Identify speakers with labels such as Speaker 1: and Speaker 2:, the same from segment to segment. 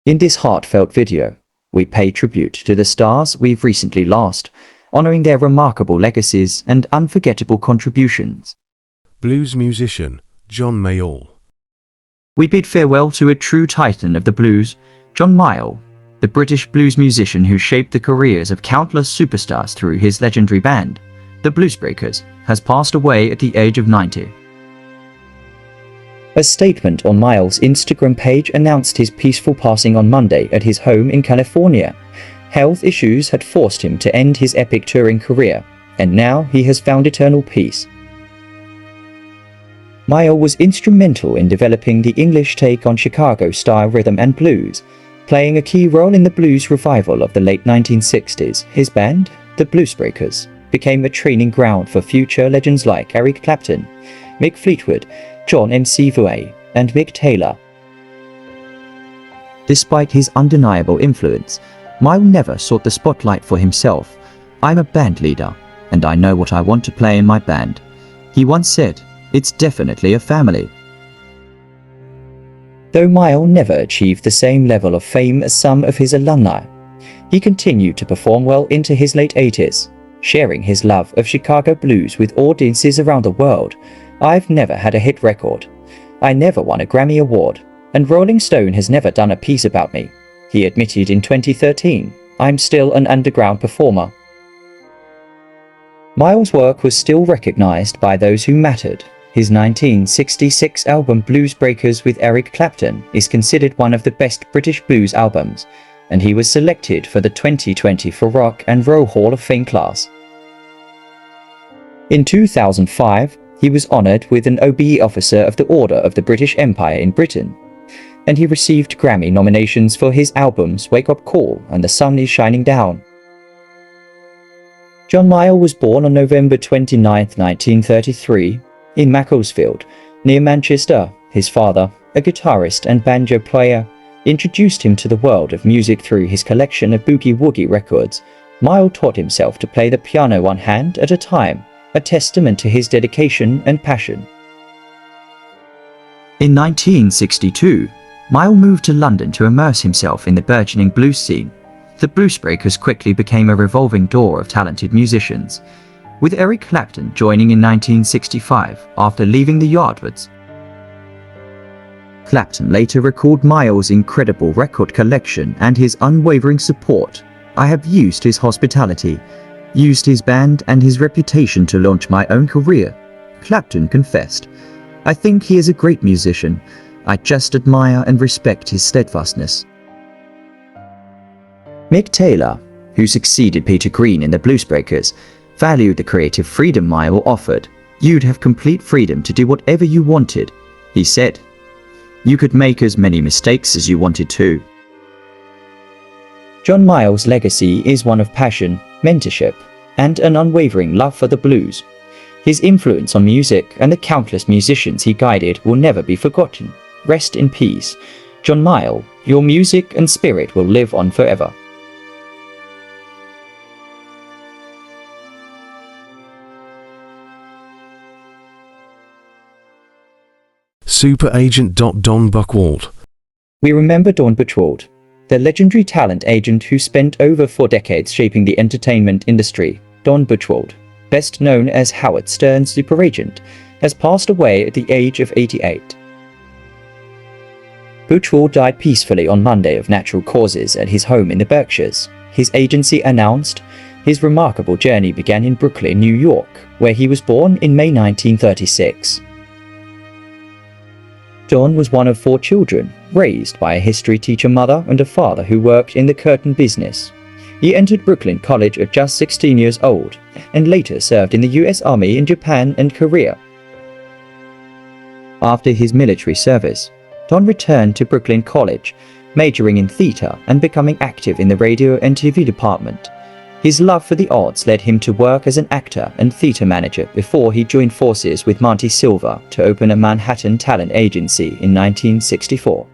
Speaker 1: In this heartfelt video, we pay tribute to the stars we've recently lost, honoring their remarkable legacies and unforgettable contributions.
Speaker 2: Blues musician, John Mayall.
Speaker 1: We bid farewell to a true titan of the blues, John Mayall, the British blues musician who shaped the careers of countless superstars through his legendary band, the Bluesbreakers, has passed away at the age of 90. A statement on Mayall's Instagram page announced his peaceful passing on Monday at his home in California. Health issues had forced him to end his epic touring career, and now he has found eternal peace. Mayall was instrumental in developing the English take on Chicago-style rhythm and blues, playing a key role in the blues revival of the late 1960s. His band, the Bluesbreakers, became a training ground for future legends like Eric Clapton, Mick Fleetwood, John McVie, and Mick Taylor. Despite his undeniable influence, Mayall never sought the spotlight for himself. "I'm a band leader, and I know what I want to play in my band," he once said. "It's definitely a family." Though Mayall never achieved the same level of fame as some of his alumni, he continued to perform well into his late 80s, sharing his love of Chicago blues with audiences around the world. "I've never had a hit record. I never won a Grammy Award, and Rolling Stone has never done a piece about me," he admitted in 2013. "I'm still an underground performer." Mayall's work was still recognized by those who mattered. His 1966 album Bluesbreakers with Eric Clapton is considered one of the best British blues albums, and he was selected for the 2020 for Rock and Roll Hall of Fame class. In 2005, he was honored with an OBE Officer of the Order of the British Empire in Britain, and he received Grammy nominations for his albums Wake Up Call and The Sun is Shining Down. John Mayall was born on November 29, 1933, in Macclesfield, near Manchester. His father, a guitarist and banjo player, introduced him to the world of music through his collection of boogie-woogie records. Mayall taught himself to play the piano one hand at a time, a testament to his dedication and passion. In 1962, Mayall moved to London to immerse himself in the burgeoning blues scene. The Bluesbreakers quickly became a revolving door of talented musicians, with Eric Clapton joining in 1965 after leaving the Yardbirds. Clapton later recalled Mayall's incredible record collection and his unwavering support. "I have used his hospitality, used his band and his reputation to launch my own career," Clapton confessed. "I think he is a great musician. I just admire and respect his steadfastness." Mick Taylor, who succeeded Peter Green in the Bluesbreakers, valued the creative freedom Mayall offered. "You'd have complete freedom to do whatever you wanted," he said. "You could make as many mistakes as you wanted to." John Mayall's legacy is one of passion, mentorship, and an unwavering love for the blues. His influence on music and the countless musicians he guided will never be forgotten. Rest in peace, John Mayall. Your music and spirit will live on forever.
Speaker 2: Superagent. Don Buchwald.
Speaker 1: We remember Don Buchwald, the legendary talent agent who spent over 4 decades shaping the entertainment industry. Don Buchwald, best known as Howard Stern's superagent, has passed away at the age of 88. Buchwald died peacefully on Monday of natural causes at his home in the Berkshires. His agency announced his remarkable journey began in Brooklyn, New York, where he was born in May 1936. Don was one of 4 children, raised by a history teacher mother and a father who worked in the curtain business. He entered Brooklyn College at just 16 years old, and later served in the US Army in Japan and Korea. After his military service, Don returned to Brooklyn College, majoring in theater and becoming active in the radio and TV department. His love for the arts led him to work as an actor and theater manager before he joined forces with Monty Silva to open a Manhattan talent agency in 1964.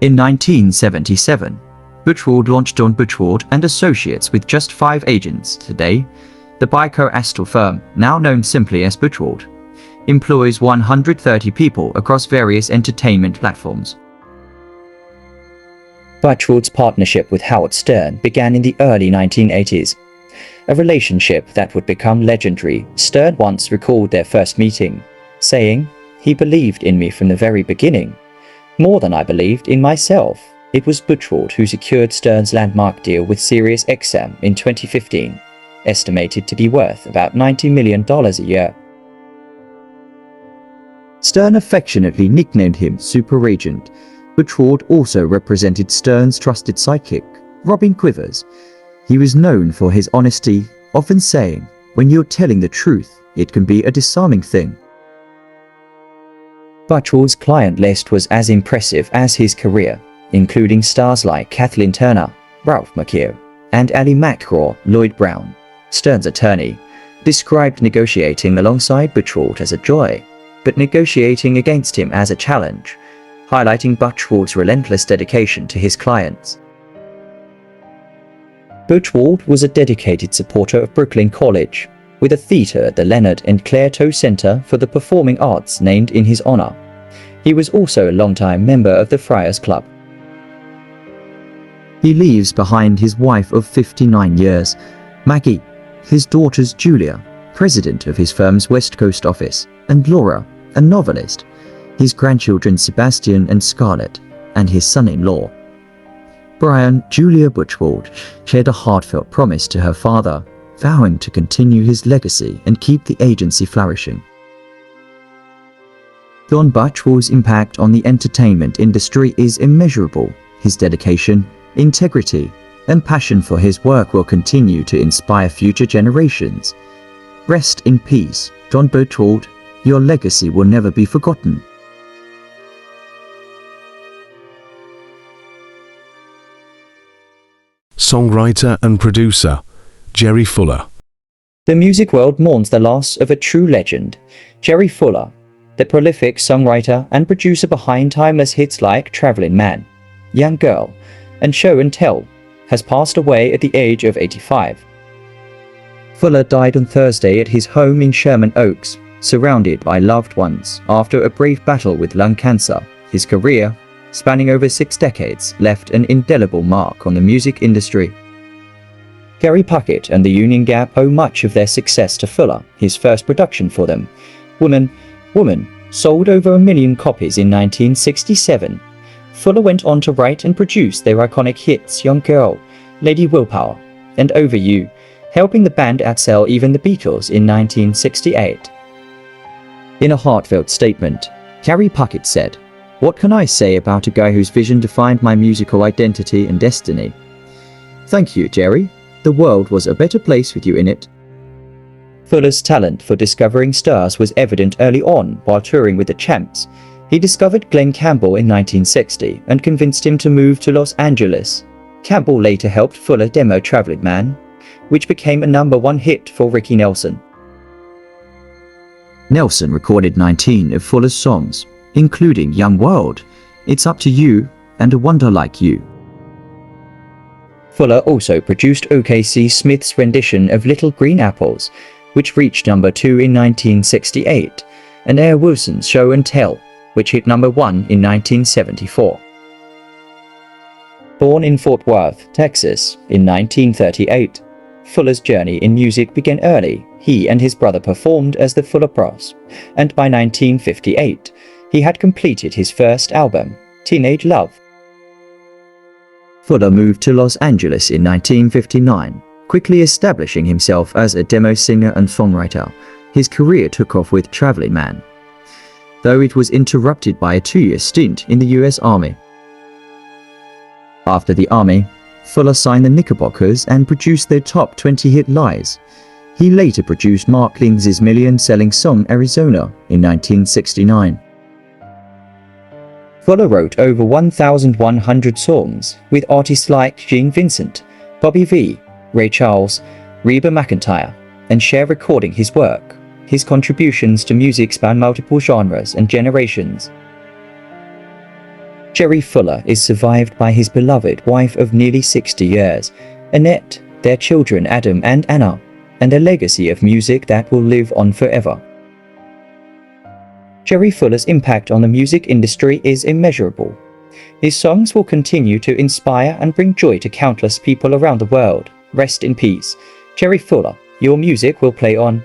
Speaker 1: In 1977, Buchwald launched Don Buchwald and Associates with just 5 agents. Today, the Bico-Astor firm, now known simply as Buchwald, employs 130 people across various entertainment platforms. Buchwald's partnership with Howard Stern began in the early 1980s. A relationship that would become legendary. Stern once recalled their first meeting, saying, "He believed in me from the very beginning. More than I believed in myself." It was Buchwald who secured Stern's landmark deal with Sirius XM in 2015, estimated to be worth about $90 million a year. Stern affectionately nicknamed him superagent. Buchwald also represented Stern's trusted sidekick, Robin Quivers. He was known for his honesty, often saying, "When you're telling the truth, it can be a disarming thing." Buchwald's client list was as impressive as his career, including stars like Kathleen Turner, Ralph Macchio, and Ally McGraw. Lloyd Brown, Stern's attorney, described negotiating alongside Buchwald as a joy, but negotiating against him as a challenge, highlighting Buchwald's relentless dedication to his clients. Buchwald was a dedicated supporter of Brooklyn College, with a theater at the Leonard and Claire Toe Center for the Performing Arts named in his honor. He was also a longtime member of the Friars Club. He leaves behind his wife of 59 years, Maggie, his daughters Julia, president of his firm's West Coast office, and Laura, a novelist, his grandchildren Sebastian and Scarlett, and his son-in-law. Brian, Julia Buchwald, shared a heartfelt promise to her father, vowing to continue his legacy and keep the agency flourishing. Don Buchwald's impact on the entertainment industry is immeasurable. His dedication, integrity, and passion for his work will continue to inspire future generations. Rest in peace, Don Buchwald. Your legacy will never be forgotten.
Speaker 2: Songwriter and producer, Jerry Fuller.
Speaker 1: The music world mourns the loss of a true legend. Jerry Fuller, the prolific songwriter and producer behind timeless hits like Traveling Man, Young Girl, and Show and Tell, has passed away at the age of 85. Fuller died on Thursday at his home in Sherman Oaks, surrounded by loved ones after a brave battle with lung cancer. His career, spanning over 6 decades, left an indelible mark on the music industry. Gary Puckett and the Union Gap owe much of their success to Fuller. His first production for them, Woman, Woman, sold over 1 million copies in 1967. Fuller went on to write and produce their iconic hits Young Girl, Lady Willpower, and Over You, helping the band outsell even the Beatles in 1968. In a heartfelt statement, Gary Puckett said, "What can I say about a guy whose vision defined my musical identity and destiny? Thank you, Jerry. The world was a better place with you in it." Fuller's talent for discovering stars was evident early on while touring with the Champs. He discovered Glenn Campbell in 1960 and convinced him to move to Los Angeles. Campbell later helped Fuller demo Traveling Man, which became a #1 hit for Ricky Nelson. Nelson recorded 19 of Fuller's songs, including Young World, It's Up to You, and A Wonder Like You. Fuller also produced O.K.C. Smith's rendition of Little Green Apples, which reached #2 in 1968, and Air Wilson's Show and Tell, which hit #1 in 1974. Born in Fort Worth, Texas, in 1938, Fuller's journey in music began early. He and his brother performed as the Fuller Bros, and by 1958, he had completed his first album, Teenage Love. Fuller moved to Los Angeles in 1959, quickly establishing himself as a demo singer and songwriter. His career took off with Traveling Man, though it was interrupted by a 2-year stint in the US Army. After the Army, Fuller signed the Knickerbockers and produced their top 20 hit Lies. He later produced Mark Lindsay's million-selling song Arizona in 1969. Fuller wrote over 1,100 songs with artists like Gene Vincent, Bobby Vee, Ray Charles, Reba McEntire, and share recording his work. His contributions to music span multiple genres and generations. Jerry Fuller is survived by his beloved wife of nearly 60 years, Annette, their children Adam and Anna, and a legacy of music that will live on forever. Jerry Fuller's impact on the music industry is immeasurable. His songs will continue to inspire and bring joy to countless people around the world. Rest in peace, Jerry Fuller. Your music will play on